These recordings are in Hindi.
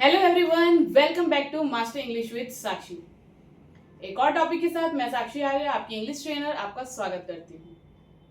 Hello everyone, welcome back to Master English with Sakshi. एक और टॉपिक के साथ मैं साक्षी आर्य, आपकी इंग्लिश ट्रेनर, आपका स्वागत करती हूँ।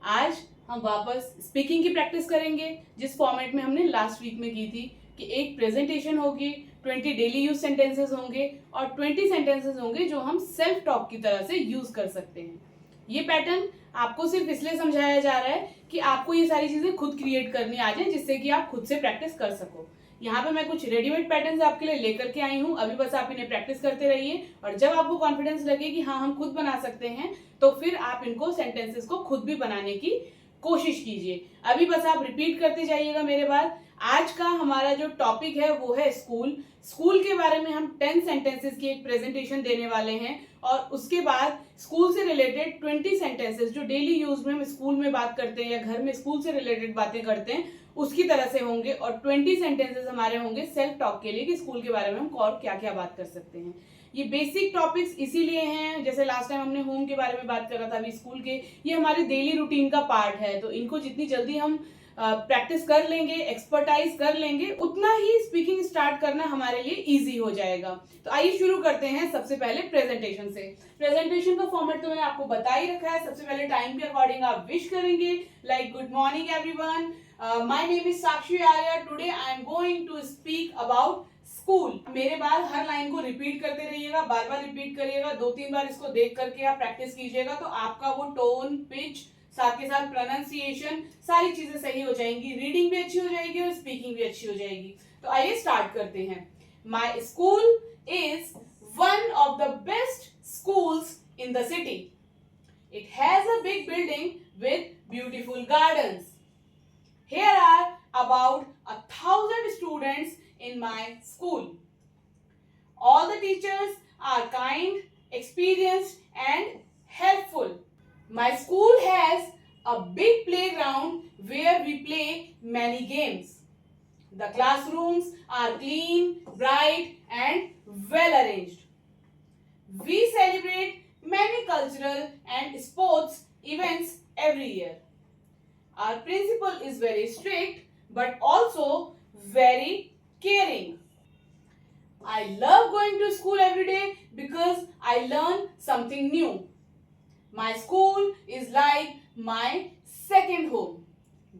आज हम वापस स्पीकिंग की प्रैक्टिस करेंगे, जिस फॉर्मेट में हमने लास्ट वीक में की थी कि एक प्रेजेंटेशन होगी, 20 डेली यूज सेंटेंसेस होंगे और 20 सेंटेंसेस होंगे जो हम सेल्फ टॉक की तरह से यूज कर सकते हैं। ये पैटर्न आपको सिर्फ इसलिए समझाया जा रहा है कि आपको ये सारी चीजें खुद क्रिएट करनी आ जाए, जिससे कि आप खुद से प्रैक्टिस कर सको। यहाँ पे मैं कुछ रेडीमेड पैटर्न्स आपके लिए लेकर के आई हूँ, अभी बस आप इन्हें प्रैक्टिस करते रहिए और जब आपको कॉन्फिडेंस लगे कि हाँ हम खुद बना सकते हैं, तो फिर आप इनको सेंटेंसेस को खुद भी बनाने की कोशिश कीजिए। अभी बस आप रिपीट करते जाइएगा मेरे बाद। आज का हमारा जो टॉपिक है वो है स्कूल। स्कूल के बारे में हम 10 सेंटेंसेस की एक प्रेजेंटेशन देने वाले हैं और उसके बाद स्कूल से रिलेटेड 20 सेंटेंसेस जो डेली यूज में हम स्कूल में बात करते हैं या घर में स्कूल से रिलेटेड बातें करते हैं उसकी तरह से होंगे और 20 सेंटेंसेस हमारे होंगे सेल्फ टॉक के लिए कि स्कूल के बारे में हम और क्या क्या बात कर सकते हैं। ये बेसिक टॉपिक्स इसीलिए हैं, जैसे लास्ट टाइम हमने होम के बारे में बात करा था, अभी स्कूल के, ये हमारे डेली रूटीन का पार्ट है, तो इनको जितनी जल्दी हम प्रैक्टिस कर लेंगे, एक्सपर्टाइज कर लेंगे, उतना ही स्पीकिंग स्टार्ट करना हमारे लिए इजी हो जाएगा। तो आइए शुरू करते हैं सबसे पहले प्रेजेंटेशन से। प्रेजेंटेशन का फॉर्मेट तो मैंने आपको बता ही रखा है। सबसे पहले टाइम के अकॉर्डिंग आप विश करेंगे, like good morning everyone, my name is Sakshi Arya, today I am going to speak about school. मेरे बाद हर लाइन को रिपीट करते रहिएगा, बार बार रिपीट करिएगा, 2-3 बार इसको देख करके आप प्रैक्टिस कीजिएगा, तो आपका वो टोन, पिच, साथ के साथ प्रोनाउंसिएशन, सारी चीजें सही हो जाएंगी, रीडिंग भी अच्छी हो जाएगी और स्पीकिंग भी अच्छी हो जाएगी। तो आइए स्टार्ट करते हैं। My school is one of the best schools in the city. It has a big building with beautiful gardens. Here are about 1,000 students in my school. All the teachers are kind, experienced and helpful. My school has a big playground where we play many games. The classrooms are clean, bright and well arranged. We celebrate many cultural and sports events every year. Our principal is very strict but also very caring. I love going to school every day because I learn something new. My school is like my second home.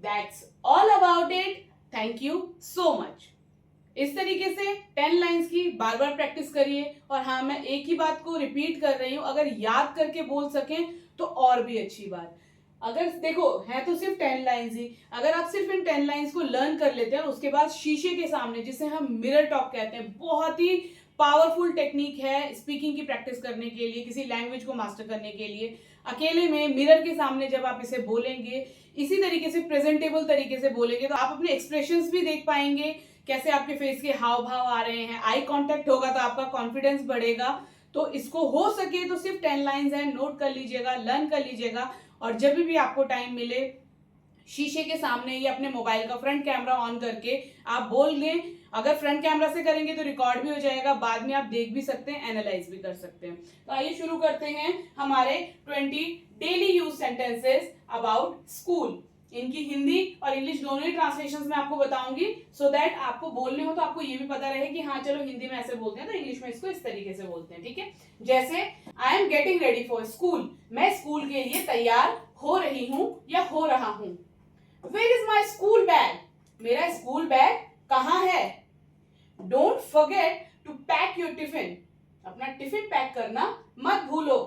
That's all about it. Thank you so much. इस तरीके से 10 लाइंस की बार बार प्रैक्टिस करिए। और हाँ, मैं एक ही बात को रिपीट कर रही हूँ, अगर याद करके बोल सकें तो और भी अच्छी बात। अगर देखो है तो सिर्फ 10 लाइंस ही, अगर आप सिर्फ इन 10 लाइंस को लर्न कर लेते हैं और उसके बाद शीशे के सामने, जिसे हम मिरर टॉक कहते हैं, बहुत ही पावरफुल टेक्निक है स्पीकिंग की प्रैक्टिस करने के लिए, किसी लैंग्वेज को मास्टर करने के लिए। अकेले में मिरर के सामने जब आप इसे बोलेंगे, इसी तरीके से प्रेजेंटेबल तरीके से बोलेंगे, तो आप अपने एक्सप्रेशंस भी देख पाएंगे, कैसे आपके फेस के हाव भाव आ रहे हैं, आई कांटेक्ट होगा तो आपका कॉन्फिडेंस बढ़ेगा। तो इसको हो सके तो सिर्फ 10 लाइंस है, नोट कर लीजिएगा, लर्न कर लीजिएगा और जब भी आपको टाइम मिले शीशे के सामने या अपने मोबाइल का फ्रंट कैमरा ऑन करके आप बोल लें। अगर फ्रंट कैमरा से करेंगे तो रिकॉर्ड भी हो जाएगा, बाद में आप देख भी सकते हैं, एनालाइज भी कर सकते हैं। तो आइए शुरू करते हैं हमारे 20 daily use sentences about school. इनकी हिंदी और इंग्लिश दोनों ही ट्रांसलेशंस में आपको बताऊंगी, सो दैट आपको बोलने हो तो आपको ये भी पता रहे कि हाँ चलो हिंदी में ऐसे बोलते हैं तो इंग्लिश में इसको इस तरीके से बोलते हैं, ठीक है। जैसे I am getting ready for school, मैं स्कूल के लिए तैयार हो रही हूँ या हो रहा हूँ। Where is my school bag, मेरा स्कूल बैग कहाँ है। Don't forget to pack your tiffin, अपना टिफिन पैक करना मत भूलो।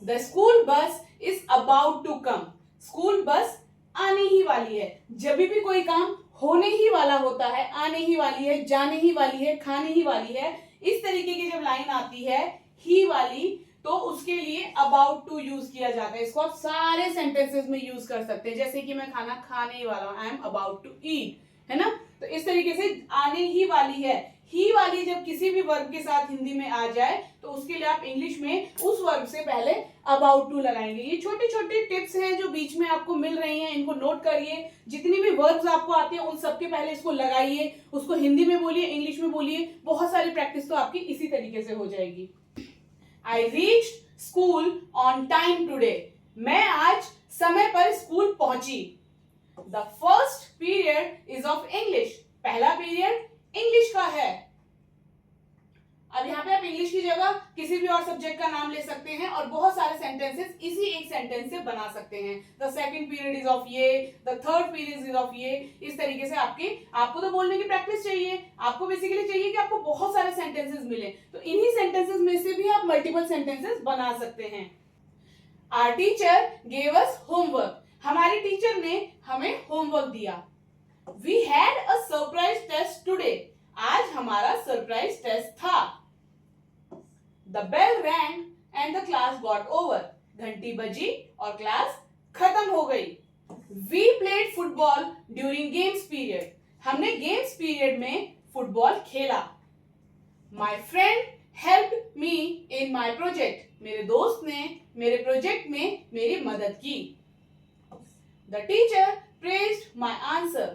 The school bus is about to come, school bus आने ही वाली है। जब भी कोई काम होने ही वाला होता है, आने ही वाली है, जाने ही वाली है, खाने ही वाली है, इस तरीके की जब लाइन आती है ही वाली, तो उसके लिए अबाउट टू यूज किया जाता है। इसको आप सारे सेंटेंसेस में यूज कर सकते हैं, जैसे कि मैं खाना खाने ही वाला हूं, I am about to eat, है ना। तो इस तरीके से आने ही वाली है, ही वाली जब किसी भी वर्ब के साथ हिंदी में आ जाए तो उसके लिए आप इंग्लिश में उस वर्ब से पहले अबाउट टू लगाएंगे। ये छोटे छोटे टिप्स हैं जो बीच में आपको मिल रही हैं, इनको नोट करिए। जितनी भी वर्ब्स आपको आते हैं उन सबके पहले इसको लगाइए, उसको हिंदी में बोलिए, इंग्लिश में बोलिए, बहुत सारी प्रैक्टिस तो आपकी इसी तरीके से हो जाएगी। I reached school on time today. मैं आज समय पर स्कूल पहुंची। The first period is of English. पहला पीरियड इंग्लिश का है। यहाँ पे आप इंग्लिश की जगह किसी भी और सब्जेक्ट का नाम ले सकते हैं और बहुत सारे सेंटेंसेस इसी एक सेंटेंस से बना सकते हैं। The second period is of ये, the third period is of ये। इस तरीके से आपको तो बोलने की प्रैक्टिस चाहिए, आपको बेसिकली चाहिए कि आपको बहुत सारे सेंटेंसेस मिले, तो इन्हीं सेंटेंसेस में से भी आप मल्टीपल सेंटेंसेस बना सकते हैं। Our teacher gave us homework, हमारी टीचर ने हमें होमवर्क दिया। We had a surprise test today, आज हमारा सरप्राइज टेस्ट था। The bell rang and the class got over, घंटी बजी और क्लास खत्म हो गई। We played football during games period, हमने गेम्स पीरियड में फुटबॉल खेला। My friend helped me in my project, मेरे दोस्त ने मेरे प्रोजेक्ट में मेरी मदद की। The teacher praised my answer,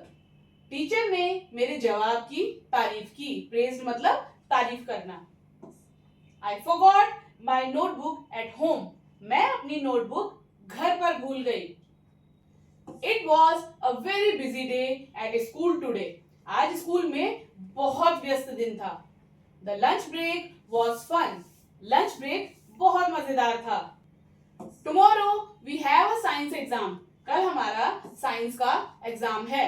teacher ने मेरे जवाब की तारीफ की। praised मतलब तारीफ करना। I forgot my notebook at home, मैं अपनी नोटबुक घर पर भूल गई। It was a very busy day at school today, आज स्कूल में बहुत व्यस्त दिन था। The lunch break was fun, lunch break बहुत मजेदार था। Tomorrow we have a science exam, कल हमारा साइंस का एग्जाम है।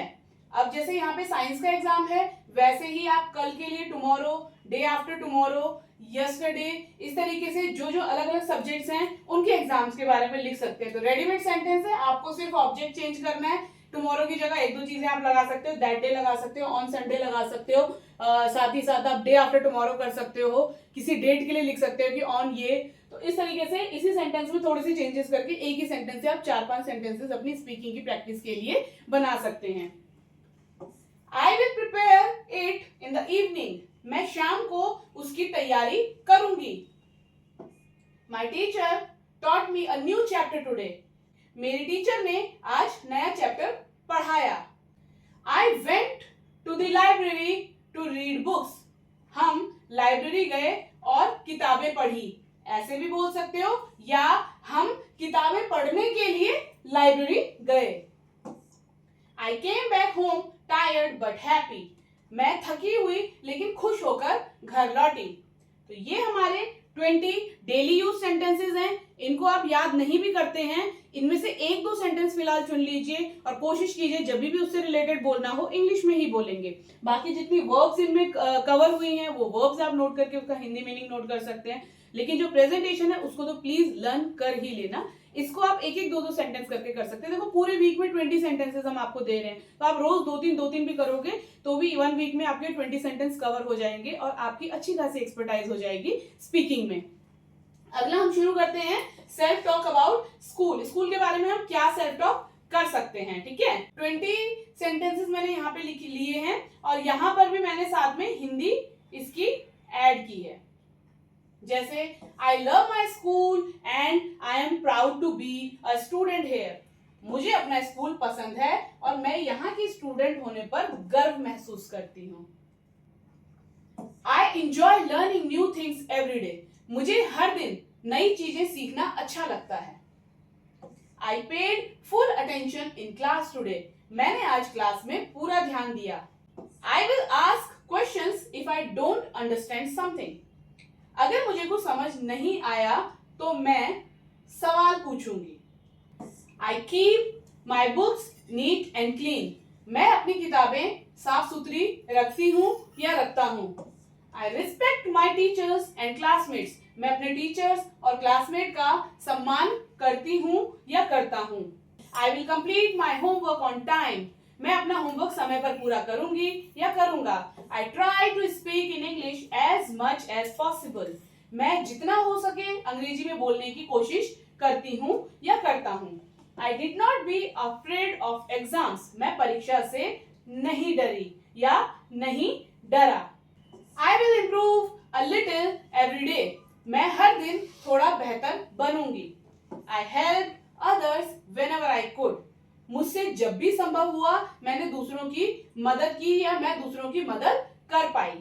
अब जैसे यहाँ पे साइंस का एग्जाम है, वैसे ही आप कल के लिए tomorrow, day after tomorrow, yesterday, इस तरीके से जो जो अलग अलग सब्जेक्ट्स हैं उनके एग्जाम्स के बारे में लिख सकते हैं। तो रेडीमेड सेंटेंस है, आपको सिर्फ ऑब्जेक्ट चेंज करना है। टुमारो की जगह एक दो चीजें आप लगा सकते हो, दैट डे लगा सकते हो, ऑन संडे लगा सकते हो, साथ ही साथ आप डे आफ्टर टुमारो कर सकते हो, किसी डेट के लिए लिख सकते हो कि ऑन ये। तो इस तरीके से इसी सेंटेंस में थोड़ी सी चेंजेस करके एक ही सेंटेंस से आप 4-5 सेंटेंसेस अपनी स्पीकिंग की प्रैक्टिस के लिए बना सकते हैं। I will prepare it in the evening, मैं शाम को उसकी तैयारी करूंगी। My teacher taught me a new chapter today, मेरी टीचर ने आज नया चैप्टर पढ़ाया। I went to the library to read books, हम लाइब्रेरी गए और किताबें पढ़ी, ऐसे भी बोल सकते हो, या हम किताबें पढ़ने के लिए लाइब्रेरी गए। I came back home tired but happy, मैं थकी हुई लेकिन खुश होकर घर लौटी। तो ये हमारे 20 डेली यूज सेंटेंसेस हैं। इनको आप याद नहीं भी करते हैं, इनमें से एक दो सेंटेंस फिलहाल चुन लीजिए और कोशिश कीजिए जब भी उससे रिलेटेड बोलना हो इंग्लिश में ही बोलेंगे। बाकी जितनी वर्ब्स इनमें कवर हुई हैं वो वर्ब्स आप नोट करके उसका हिंदी मीनिंग नोट कर सकते हैं, लेकिन जो प्रेजेंटेशन है उसको तो प्लीज लर्न कर ही लेना। इसको आप एक एक दो दो सेंटेंस करके कर सकते हैं। देखो पूरे वीक में 20 सेंटेंसेस हम आपको दे रहे हैं, तो आप रोज दो तीन भी करोगे तो भी 1 वीक में आपके 20 सेंटेंस कवर हो जाएंगे और आपकी अच्छी खासी एक्सपर्टाइज हो जाएगी स्पीकिंग में। अगला हम शुरू करते हैं self talk about school. School के बारे में हम क्या सेल्फ टॉक कर सकते हैं, ठीक है। 20 सेंटेंसेस मैंने यहाँ पे लिख लिए हैं और यहाँ पर भी मैंने साथ में हिंदी इसकी ऐड की है। जैसे I love my school and I am proud to be a student here, मुझे अपना स्कूल पसंद है और मैं यहाँ की स्टूडेंट होने पर गर्व महसूस करती हूँ। I enjoy learning new things every day, मुझे हर दिन नई चीजें सीखना अच्छा लगता है। I paid full attention in class today, मैंने आज क्लास में पूरा ध्यान दिया। I will ask questions if I don't understand something, अगर मुझे कुछ समझ नहीं आया तो मैं सवाल पूछूंगी। I keep my books neat and clean, मैं अपनी किताबें साफ सुथरी रखती हूँ या रखता हूँ। I respect my teachers and classmates, मैं अपने टीचर्स और क्लासमेट का सम्मान करती हूँ या करता हूँ। I will complete my homework on time, मैं अपना होमवर्क समय पर पूरा करूंगी या करूंगा। I try to speak in English as much as possible, मैं जितना हो सके अंग्रेजी में बोलने की कोशिश करती हूँ या करता हूँ। I did not be afraid of exams, मैं परीक्षा से नहीं डरी या नहीं डरा। I will improve a little every day, मैं हर दिन थोड़ा बेहतर बनूंगी। I help others whenever I could, मुझसे जब भी संभव हुआ मैंने दूसरों की मदद की या मैं दूसरों की मदद कर पाई।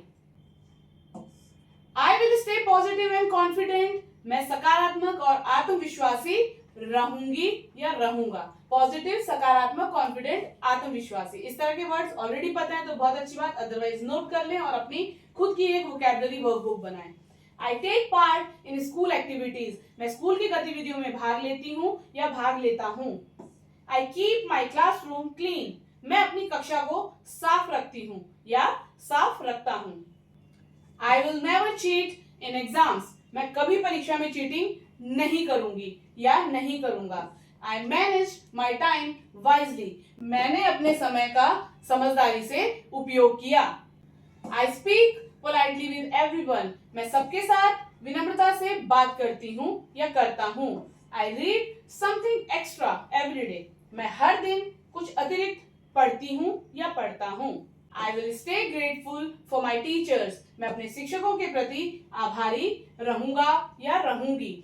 I will stay positive and confident, मैं सकारात्मक और आत्मविश्वासी रहूंगी या रहूंगा। पॉजिटिव, सकारात्मक, कॉन्फिडेंट, आत्मविश्वासी, इस तरह के वर्ड्स ऑलरेडी पता है तो बहुत अच्छी बात, अदरवाइज नोट कर लें और अपनी खुद की एक वोकैबुलरी वर्कबुक बनाएं। I take part in school activities. मैं स्कूल की गतिविधियों में भाग लेती हूँ या भाग लेता हूँ. I keep my classroom clean. मैं अपनी कक्षा को साफ रखती हूँ या साफ रखता हूँ. I will never cheat in exams. मैं कभी परीक्षा में चीटिंग नहीं करूंगी या नहीं करूंगा. I manage my time wisely. मैंने अपने समय का समझदारी से उपयोग किया. I speak politely with everyone. मैं सबके साथ विनम्रता से बात करती हूँ या करता हूँ. I read something extra every day. मैं हर दिन कुछ अतिरिक्त पढ़ती हूँ या पढ़ता हूँ. I will stay grateful for my teachers. मैं अपने शिक्षकों के प्रति आभारी रहूंगा या रहूंगी.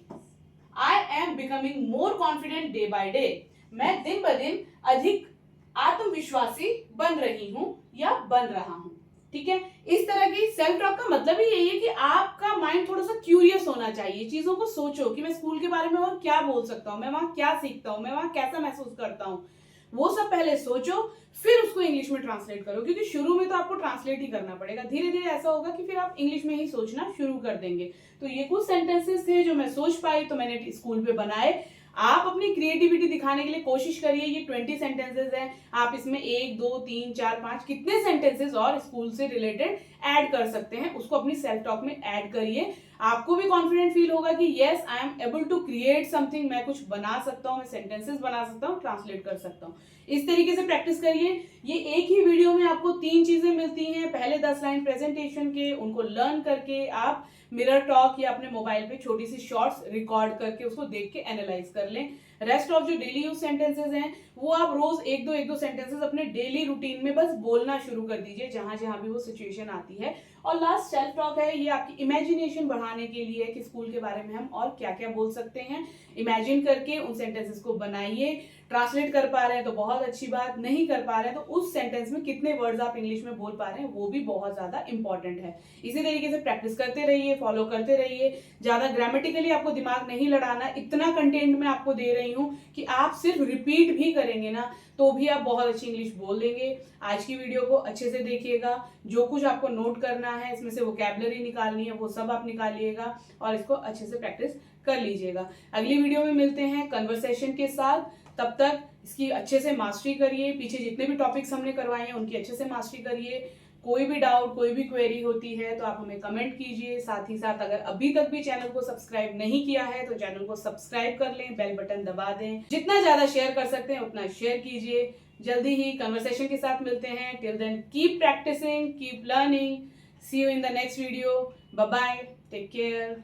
I am becoming more confident day by day. मैं दिन ब दिन अधिक आत्मविश्वासी बन रही हूँ या बन रहा हूँ. ठीक है, इस तरह की सेल्फ टॉक का मतलब ही यही है कि आपका माइंड थोड़ा सा क्यूरियस होना चाहिए. चीजों को सोचो कि मैं स्कूल के बारे में और क्या बोल सकता हूँ, मैं वहां क्या सीखता हूँ, मैं वहां कैसा महसूस करता हूँ. वो सब पहले सोचो, फिर उसको इंग्लिश में ट्रांसलेट करो, क्योंकि शुरू में तो आपको ट्रांसलेट ही करना पड़ेगा. धीरे धीरे ऐसा होगा कि फिर आप इंग्लिश में ही सोचना शुरू कर देंगे. तो ये कुछ सेंटेंसेस थे जो मैं सोच पाई, तो मैंने स्कूल पे बनाए. आप अपनी क्रिएटिविटी दिखाने के लिए कोशिश करिए. ये 20 सेंटेंसेस हैं, आप इसमें 1 2 3 4 5 कितने सेंटेंसेस और स्कूल से रिलेटेड ऐड कर सकते हैं, उसको अपनी सेल्फ टॉक में ऐड करिए. आपको भी कॉन्फिडेंट फील होगा कि yes I am able to create something. मैं कुछ बना सकता हूँ, मैं सेंटेंसेस बना सकता हूँ, ट्रांसलेट कर सकता हूँ. इस तरीके से प्रैक्टिस करिए. ये एक ही वीडियो में आपको 3 चीजें मिलती हैं. पहले 10 लाइन प्रेजेंटेशन के, उनको लर्न करके आप मिरर टॉक या अपने मोबाइल पे छोटी सी शॉर्ट्स रिकॉर्ड करके उसको देख के एनालाइज कर लें. रेस्ट ऑफ जो डेली यूज सेंटेंसेस हैं वो आप रोज एक दो सेंटेंसेस अपने डेली रूटीन में बस बोलना शुरू कर दीजिए जहां जहां भी वो सिचुएशन आती है. और लास्ट सेल्फ टॉक है, ये आपकी इमेजिनेशन बढ़ाने के लिए कि स्कूल के बारे में हम और क्या क्या बोल सकते हैं. इमेजिन करके उन सेंटेंसेस को बनाइए. ट्रांसलेट कर पा रहे हैं तो बहुत अच्छी बात, नहीं कर पा रहे हैं तो उस सेंटेंस में कितने वर्ड्स आप इंग्लिश में बोल पा रहे हैं वो भी बहुत ज्यादा इंपॉर्टेंट है. इसी तरीके से प्रैक्टिस करते रहिए, फॉलो करते रहिए. ज्यादा ग्रामेटिकली आपको दिमाग नहीं लड़ाना. इतना कंटेंट मैं आपको दे रही हूँ कि आप सिर्फ रिपीट भी करेंगे ना तो भी आप बहुत अच्छी इंग्लिश बोल देंगे. आज की वीडियो को अच्छे से देखिएगा. जो कुछ आपको नोट करना है, इसमें से वोकैबुलरी निकालनी है, वो सब आप निकालिएगा और इसको अच्छे से प्रैक्टिस कर लीजिएगा. अगली वीडियो में मिलते हैं कन्वर्सेशन के साथ. तब तक इसकी अच्छे से मास्टरी करिए. पीछे जितने भी टॉपिक्स हमने करवाए हैं उनकी अच्छे से मास्टरी करिए. कोई भी डाउट, कोई भी क्वेरी होती है तो आप हमें कमेंट कीजिए. साथ ही साथ अगर अभी तक भी चैनल को सब्सक्राइब नहीं किया है तो चैनल को सब्सक्राइब कर लें, बेल बटन दबा दें. जितना ज्यादा शेयर कर सकते हैं उतना शेयर कीजिए. जल्दी ही कन्वर्सेशन के साथ मिलते हैं. Till then keep practising, keep learning. See you in the next video. Bye bye, take care.